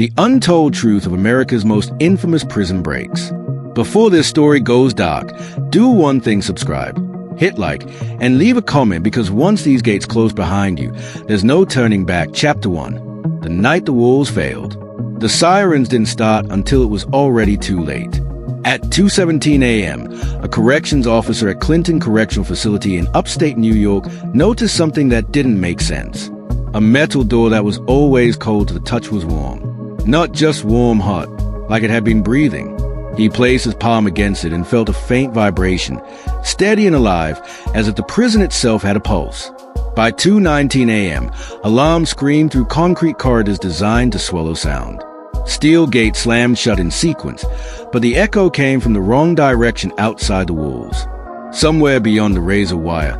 the untold truth of America's most infamous prison breaks. Before this story goes dark, do one thing: subscribe, hit like, and leave a comment, because once these gates close behind you, there's no turning back. Chapter 1. The night the walls failed. The sirens didn't start until it was already too late. At 2:17 a.m., a corrections officer at Clinton Correctional Facility in upstate New York noticed something that didn't make sense. A metal door that was always cold to the touch was warm. Not just warm hot, like it had been breathing. He placed his palm against it and felt a faint vibration, steady and alive, as if the prison itself had a pulse. By 2:19 a.m., alarms screamed through concrete corridors designed to swallow sound. Steel gates slammed shut in sequence, but the echo came from the wrong direction outside the walls. Somewhere beyond the razor wire,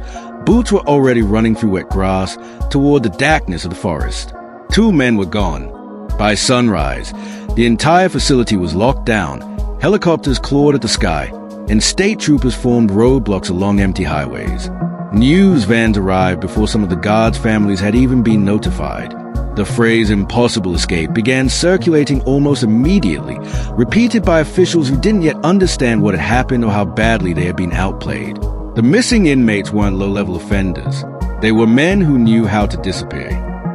boots were already running through wet grass toward the darkness of the forest. 2 men were gone. By sunrise, the entire facility was locked down, helicopters clawed at the sky, and state troopers formed roadblocks along empty highways. News vans arrived before some of the guards' families had even been notified. The phrase "impossible escape" began circulating almost immediately, repeated by officials who didn't yet understand what had happened or how badly they had been outplayed. The missing inmates weren't low-level offenders. They were men who knew how to disappear.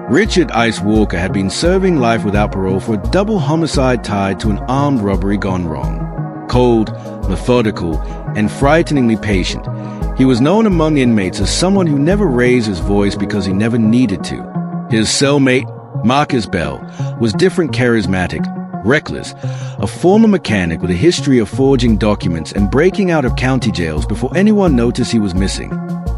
Richard Ice Walker had been serving life without parole for a double homicide tied to an armed robbery gone wrong. Cold, methodical, and frighteningly patient, he was known among inmates as someone who never raised his voice because he never needed to. His cellmate, Marcus Bell, was different: charismatic, reckless, a former mechanic with a history of forging documents and breaking out of county jails before anyone noticed he was missing.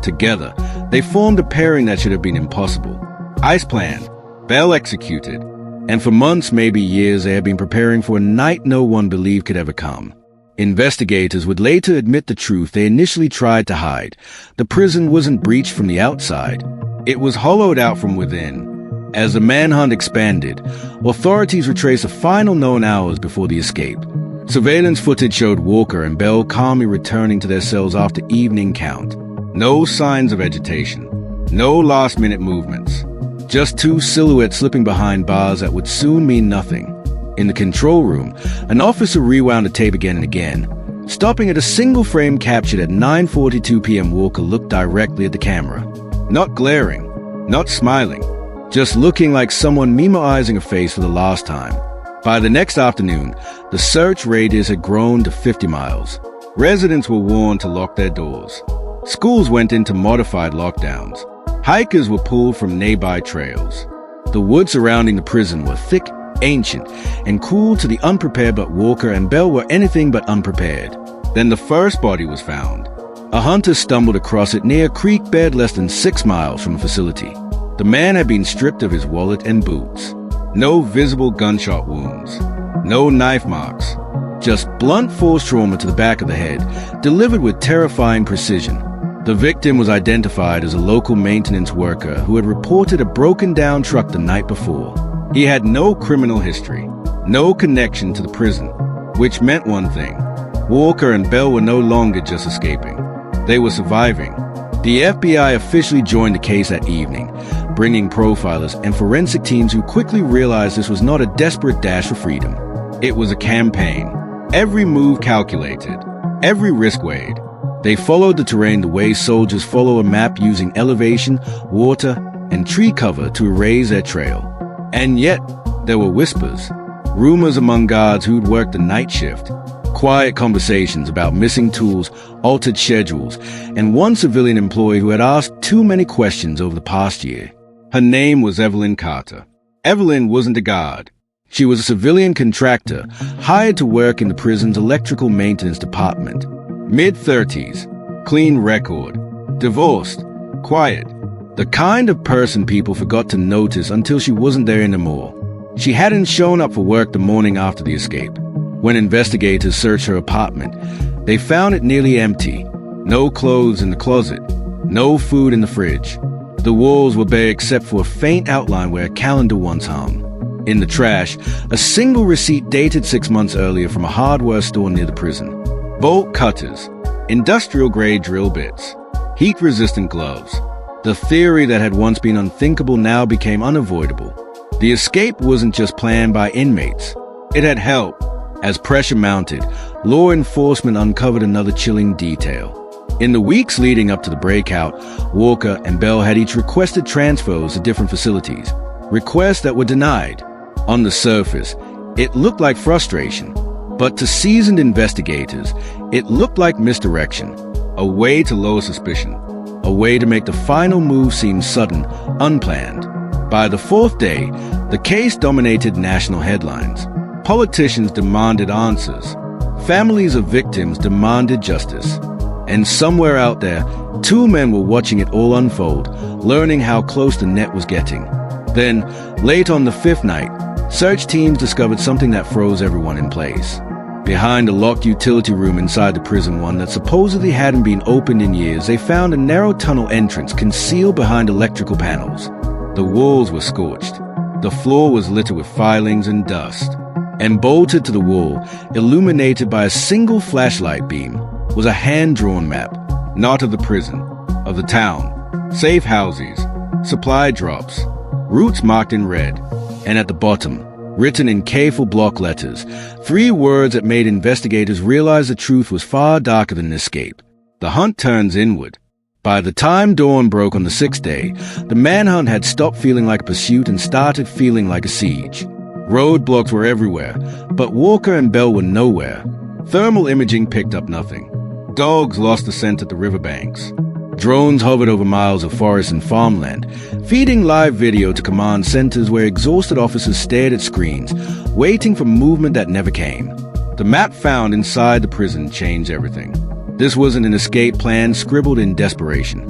Together, they formed a pairing that should have been impossible. Ice planned, Bell executed, and for months, maybe years, they had been preparing for a night no one believed could ever come. Investigators would later admit the truth they initially tried to hide. The prison wasn't breached from the outside. It was hollowed out from within. As the manhunt expanded, authorities retraced the final known hours before the escape. Surveillance footage showed Walker and Bell calmly returning to their cells after evening count. No signs of agitation. No last-minute movements. Just 2 silhouettes slipping behind bars that would soon mean nothing. In the control room, an officer rewound the tape again and again. Stopping at a single frame captured at 9:42 p.m., Walker looked directly at the camera. Not glaring, not smiling, just looking like someone memoizing a face for the last time. By the next afternoon, the search radius had grown to 50 miles. Residents were warned to lock their doors. Schools went into modified lockdowns. Hikers were pulled from nearby trails. The woods surrounding the prison were thick, ancient, and cool to the unprepared, but Walker and Bell were anything but unprepared. Then the first body was found. A hunter stumbled across it near a creek bed less than 6 miles from the facility. The man had been stripped of his wallet and boots. No visible gunshot wounds. No knife marks. Just blunt force trauma to the back of the head, delivered with terrifying precision. The victim was identified as a local maintenance worker who had reported a broken-down truck the night before. He had no criminal history, no connection to the prison, which meant one thing: Walker and Bell were no longer just escaping. They were surviving. The FBI officially joined the case that evening, bringing profilers and forensic teams who quickly realized this was not a desperate dash for freedom. It was a campaign. Every move calculated, every risk weighed. They followed the terrain the way soldiers follow a map, using elevation, water, and tree cover to erase their trail. And yet, there were whispers, rumors among guards who'd worked the night shift, quiet conversations about missing tools, altered schedules, and one civilian employee who had asked too many questions over the past year. Her name was Evelyn Carter. Evelyn wasn't a guard. She was a civilian contractor hired to work in the prison's electrical maintenance department. Mid-30s, clean record, divorced, quiet. The kind of person people forgot to notice until she wasn't there anymore. She hadn't shown up for work the morning after the escape. When investigators searched her apartment, they found it nearly empty. No clothes in the closet, no food in the fridge. The walls were bare except for a faint outline where a calendar once hung. In the trash, a single receipt dated 6 months earlier from a hardware store near the prison. Bolt cutters, industrial-grade drill bits, heat-resistant gloves. The theory that had once been unthinkable now became unavoidable. The escape wasn't just planned by inmates. It had help. As pressure mounted, law enforcement uncovered another chilling detail. In the weeks leading up to the breakout, Walker and Bell had each requested transfers to different facilities, requests that were denied. On the surface, it looked like frustration, but to seasoned investigators, it looked like misdirection, a way to lower suspicion, a way to make the final move seem sudden, unplanned. By the fourth day, the case dominated national headlines. Politicians demanded answers. Families of victims demanded justice. And somewhere out there, two men were watching it all unfold, learning how close the net was getting. Then, late on the fifth night, search teams discovered something that froze everyone in place. Behind a locked utility room inside the prison, one that supposedly hadn't been opened in years, they found a narrow tunnel entrance concealed behind electrical panels. The walls were scorched. The floor was littered with filings and dust. And bolted to the wall, illuminated by a single flashlight beam, was a hand-drawn map, not of the prison, of the town, safe houses, supply drops, routes marked in red, and at the bottom, written in careful block letters, 3 words that made investigators realize the truth was far darker than escape. The hunt turns inward. By the time dawn broke on the 6th day, the manhunt had stopped feeling like a pursuit and started feeling like a siege. Roadblocks were everywhere, but Walker and Bell were nowhere. Thermal imaging picked up nothing. Dogs lost the scent at the riverbanks. Drones hovered over miles of forest and farmland, feeding live video to command centers where exhausted officers stared at screens, waiting for movement that never came. The map found inside the prison changed everything. This wasn't an escape plan scribbled in desperation.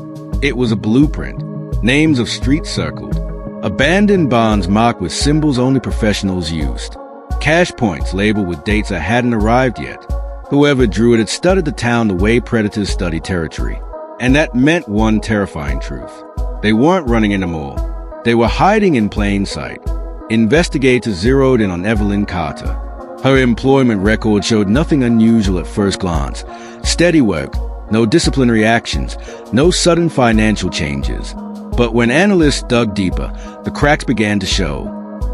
It was a blueprint. Names of streets circled. Abandoned barns marked with symbols only professionals used. Cash points labeled with dates that hadn't arrived yet. Whoever drew it had studied the town the way predators study territory. And that meant one terrifying truth. They weren't running anymore. They were hiding in plain sight. Investigators zeroed in on Evelyn Carter. Her employment record showed nothing unusual at first glance. Steady work, no disciplinary actions, no sudden financial changes. But when analysts dug deeper, the cracks began to show.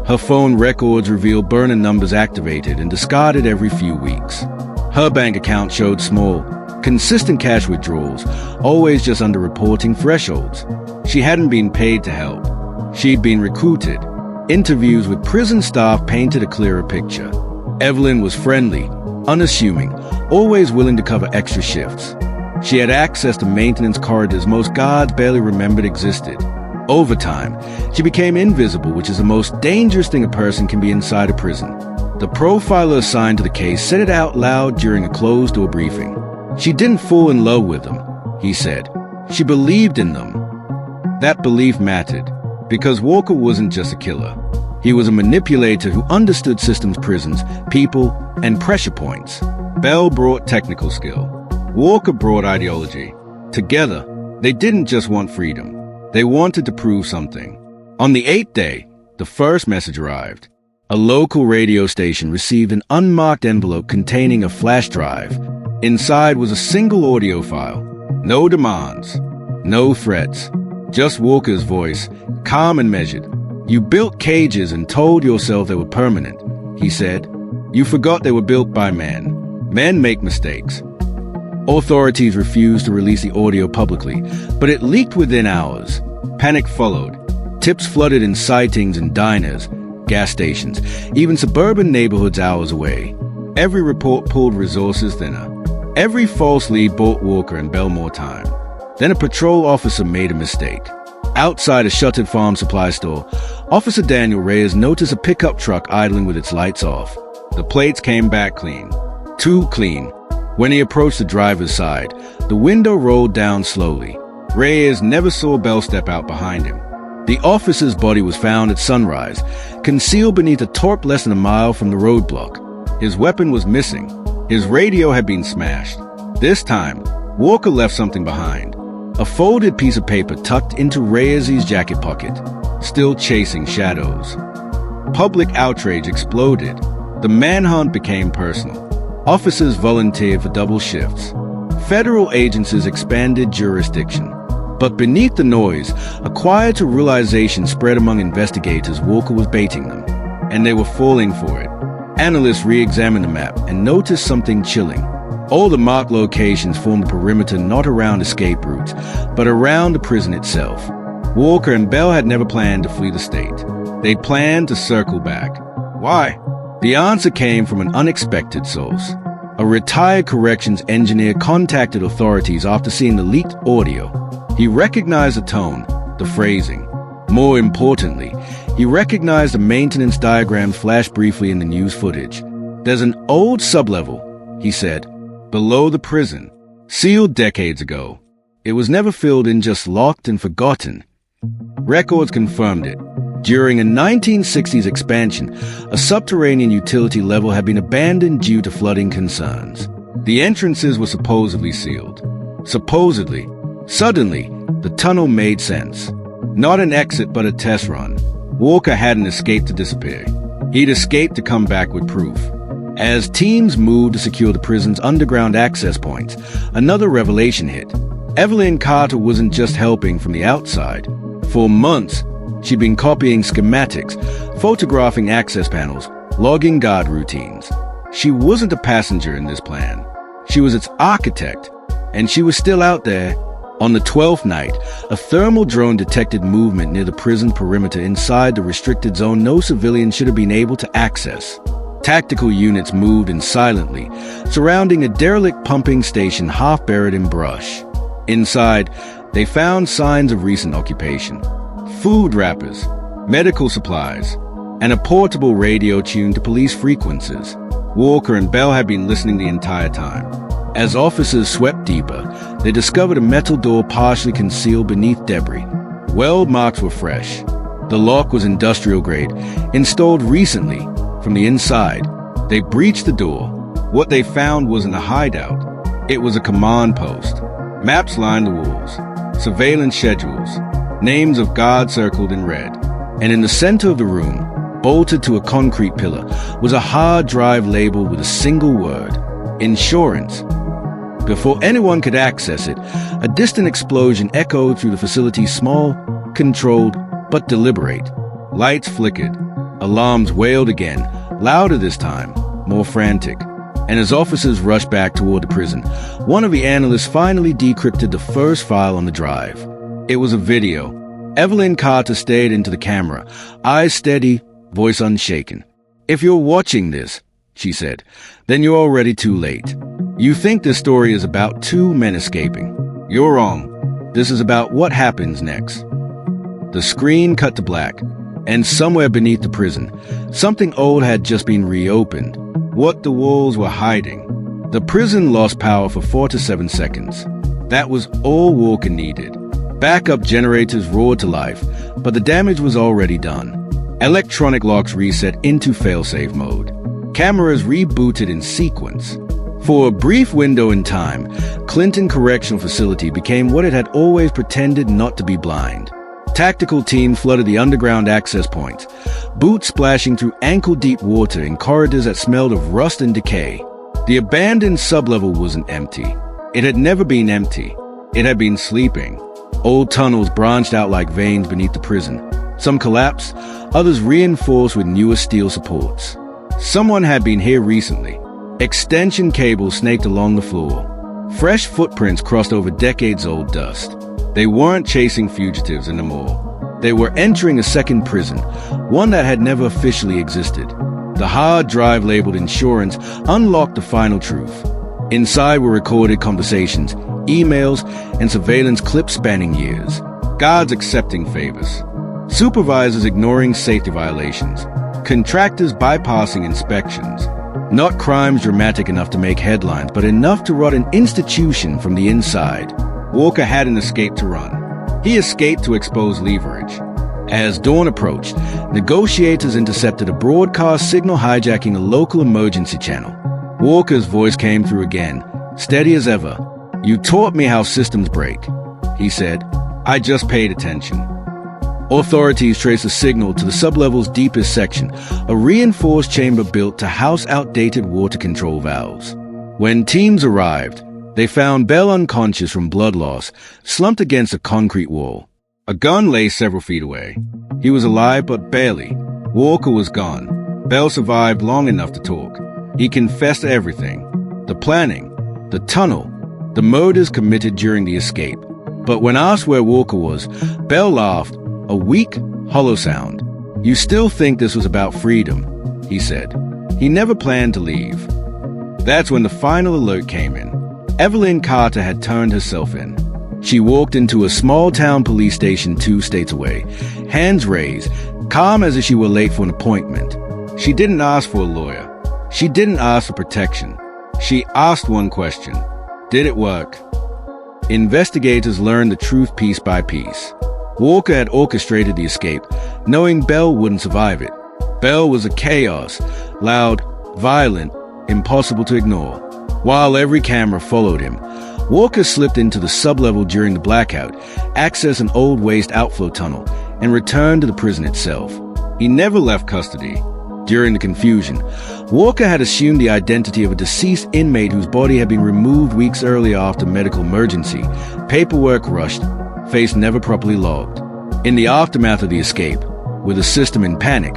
Her phone records revealed burner numbers activated and discarded every few weeks. Her bank account showed small, consistent cash withdrawals, always just under reporting thresholds. She hadn't been paid to help. She'd been recruited. Interviews with prison staff painted a clearer picture. Evelyn was friendly, unassuming, always willing to cover extra shifts. She had access to maintenance corridors most guards barely remembered existed. Over time, she became invisible, which is the most dangerous thing a person can be inside a prison. The profiler assigned to the case said it out loud during a closed-door briefing. She didn't fall in love with them, he said. She believed in them. That belief mattered, because Walker wasn't just a killer. He was a manipulator who understood systems, prisons, people, and pressure points. Bell brought technical skill. Walker brought ideology. Together, they didn't just want freedom. They wanted to prove something. On the 8th day, the first message arrived. A local radio station received an unmarked envelope containing a flash drive. Inside was a single audio file. No demands. No threats. Just Walker's voice, calm and measured. "You built cages and told yourself they were permanent," he said. "You forgot they were built by men. Men make mistakes." Authorities refused to release the audio publicly, but it leaked within hours. Panic followed. Tips flooded in sightings in diners, gas stations, even suburban neighborhoods hours away. Every report pulled resources thinner. Every false lead bought Walker and Bell more time. Then a patrol officer made a mistake. Outside a shuttered farm supply store, Officer Daniel Reyes noticed a pickup truck idling with its lights off. The plates came back clean. Too clean. When he approached the driver's side, the window rolled down slowly. Reyes never saw Bell step out behind him. The officer's body was found at sunrise, concealed beneath a torp less than a mile from the roadblock. His weapon was missing. His radio had been smashed. This time, Walker left something behind. A folded piece of paper tucked into Reyes' jacket pocket, still chasing shadows. Public outrage exploded. The manhunt became personal. Officers volunteered for double shifts. Federal agencies expanded jurisdiction. But beneath the noise, a quieter realization spread among investigators Walker was baiting them, and they were falling for it. Analysts re-examined the map and noticed something chilling. All the marked locations formed a perimeter not around escape routes, but around the prison itself. Walker and Bell had never planned to flee the state. They planned to circle back. Why? The answer came from an unexpected source. A retired corrections engineer contacted authorities after seeing the leaked audio. He recognized the tone, the phrasing. More importantly, he recognized the maintenance diagram flashed briefly in the news footage. There's an old sublevel, he said, below the prison, sealed decades ago. It was never filled in, just locked and forgotten. Records confirmed it. During a 1960s expansion, a subterranean utility level had been abandoned due to flooding concerns. The entrances were supposedly sealed. Supposedly. Suddenly, the tunnel made sense. Not an exit, but a test run. Walker hadn't escaped to disappear. He'd escaped to come back with proof. As teams moved to secure the prison's underground access points, another revelation hit. Evelyn Carter wasn't just helping from the outside. For months, she'd been copying schematics, photographing access panels, logging guard routines. She wasn't a passenger in this plan. She was its architect, and she was still out there. On the 12th night, a thermal drone detected movement near the prison perimeter inside the restricted zone no civilian should have been able to access. Tactical units moved in silently, surrounding a derelict pumping station half buried in brush. Inside, they found signs of recent occupation. Food wrappers, medical supplies, and a portable radio tuned to police frequencies. Walker and Bell had been listening the entire time. As officers swept deeper, they discovered a metal door partially concealed beneath debris. Weld marks were fresh. The lock was industrial grade, installed recently. From the inside, they breached the door. What they found wasn't a hideout. It was a command post. Maps lined the walls, surveillance schedules, names of guards circled in red. And in the center of the room, bolted to a concrete pillar, was a hard drive labeled with a single word: insurance. Before anyone could access it, a distant explosion echoed through the facility's small, controlled, but deliberate. Lights flickered. Alarms wailed again, louder this time, more frantic. And as officers rushed back toward the prison, one of the analysts finally decrypted the first file on the drive. It was a video. Evelyn Carter stared into the camera, eyes steady, voice unshaken. "If you're watching this," she said, "then you're already too late. You think this story is about two men escaping. You're wrong. This is about what happens next." The screen cut to black, and somewhere beneath the prison, something old had just been reopened. What the walls were hiding. The prison lost power for 4 to 7 seconds. That was all Walker needed. Backup generators roared to life, but the damage was already done. Electronic locks reset into failsafe mode. Cameras rebooted in sequence. For a brief window in time, Clinton Correctional Facility became what it had always pretended not to be: blind. Tactical teams flooded the underground access points, boots splashing through ankle-deep water in corridors that smelled of rust and decay. The abandoned sublevel wasn't empty. It had never been empty. It had been sleeping. Old tunnels branched out like veins beneath the prison. Some collapsed, others reinforced with newer steel supports. Someone had been here recently. Extension cables snaked along the floor. Fresh footprints crossed over decades-old dust. They weren't chasing fugitives anymore. They were entering a second prison, one that had never officially existed. The hard drive labeled insurance unlocked the final truth. Inside were recorded conversations, emails, and surveillance clips spanning years. Guards accepting favors. Supervisors ignoring safety violations. Contractors bypassing inspections. Not crimes dramatic enough to make headlines, but enough to rot an institution from the inside. Walker hadn't escaped to run. He escaped to expose leverage. As dawn approached, negotiators intercepted a broadcast signal hijacking a local emergency channel. Walker's voice came through again, steady as ever. "You taught me how systems break," he said. "I just paid attention." Authorities traced the signal to the sublevel's deepest section, a reinforced chamber built to house outdated water control valves. When teams arrived, They found Bell unconscious from blood loss, slumped against a concrete wall. A gun lay several feet away. He was alive, but barely. Walker was gone. Bell survived long enough to talk. He confessed everything. The planning, the tunnel, the murders committed during the escape. But when asked where Walker was, Bell laughed, a weak, hollow sound. "You still think this was about freedom," he said. He never planned to leave. That's when the final alert came in. Evelyn Carter had turned herself in. She walked into a small-town police station 2 states away, hands raised, calm as if she were late for an appointment. She didn't ask for a lawyer. She didn't ask for protection. She asked one question. Did it work? Investigators learned the truth piece by piece. Walker had orchestrated the escape, knowing Bell wouldn't survive it. Bell was a chaos, loud, violent, impossible to ignore. While every camera followed him, Walker slipped into the sublevel during the blackout, accessed an old waste outflow tunnel, and returned to the prison itself. He never left custody. During the confusion, Walker had assumed the identity of a deceased inmate whose body had been removed weeks earlier after medical emergency. Paperwork rushed, face never properly logged. In the aftermath of the escape, with the system in panic,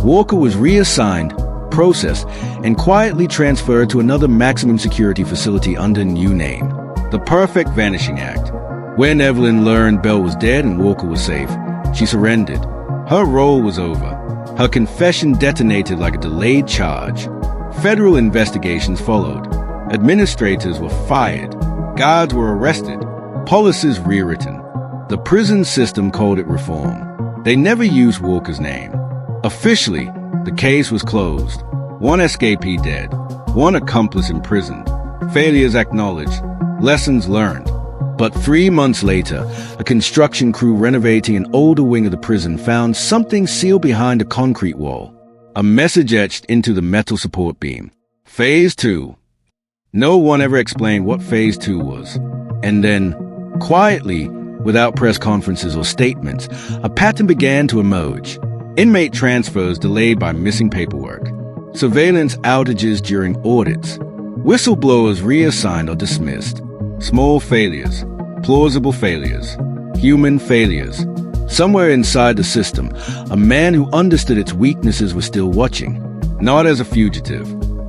Walker was reassigned, processed, and quietly transferred to another maximum security facility under a new name. The perfect vanishing act. When Evelyn learned Bell was dead and Walker was safe, she surrendered. Her role was over. Her confession detonated like a delayed charge. Federal investigations followed. Administrators were fired. Guards were arrested. Policies rewritten. The prison system called it reform. They never used Walker's name. Officially, the case was closed. One escapee dead. One accomplice imprisoned. Failures acknowledged. Lessons learned. But 3 months later, a construction crew renovating an older wing of the prison found something sealed behind a concrete wall. A message etched into the metal support beam. Phase 2. No one ever explained what Phase 2 was. And then, quietly, without press conferences or statements, a pattern began to emerge. Inmate transfers delayed by missing paperwork. Surveillance outages during audits. Whistleblowers reassigned or dismissed. Small failures, plausible failures, human failures. Somewhere inside the system, a man who understood its weaknesses was still watching. Not as a fugitive,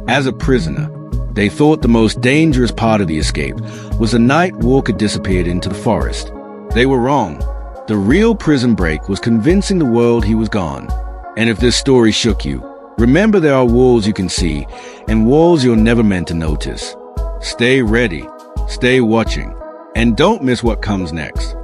as a prisoner. They thought the most dangerous part of the escape was the night Walker disappeared into the forest. They were wrong. The real prison break was convincing the world he was gone. And if this story shook you, remember there are walls you can see and walls you're never meant to notice. Stay ready. Stay watching, and don't miss what comes next.